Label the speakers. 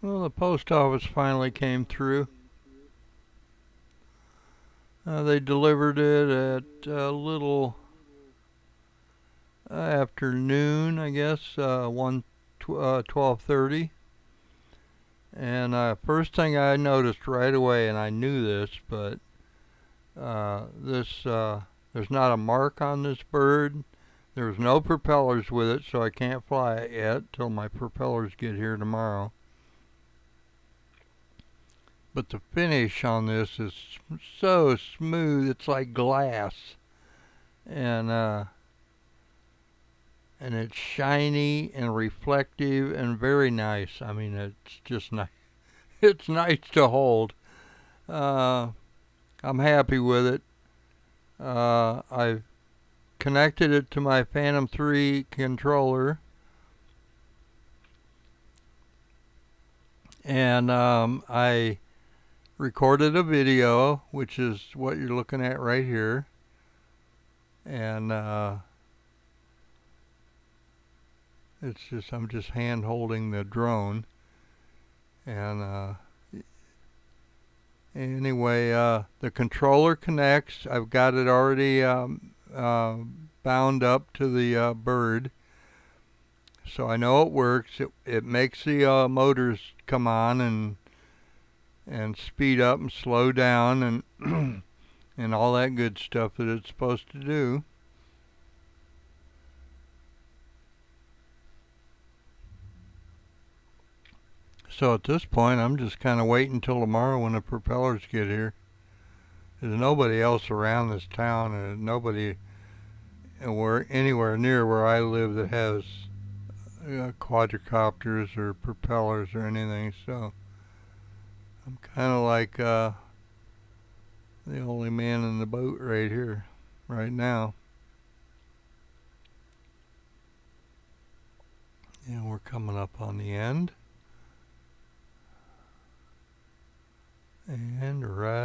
Speaker 1: Well, the post office finally came through. They delivered it at a little afternoon, I guess, 12:30. And first thing I noticed right away, and I knew this, but there's not a mark on this bird. There's no propellers with it, so I can't fly it yet till my propellers get here tomorrow. But the finish on this is so smooth, it's like glass, and it's shiny and reflective and very nice. I mean, it's just nice. It's nice to hold. Uh, I'm happy with it. I've connected it to my Phantom 3 controller, and I recorded a video, which is what you're looking at right here, and I'm just hand holding the drone, and anyway, the controller connects. I've got it already bound up to the bird, so I know it works. It makes the motors come on and speed up and slow down and and all that good stuff that it's supposed to do. So at this point, I'm just kind of waiting until tomorrow when the propellers get here. There's nobody else around this town, and nobody anywhere near where I live that has quadricopters or propellers or anything. So I'm kind of like the only man in the boat right here, right now. And we're coming up on the end. And right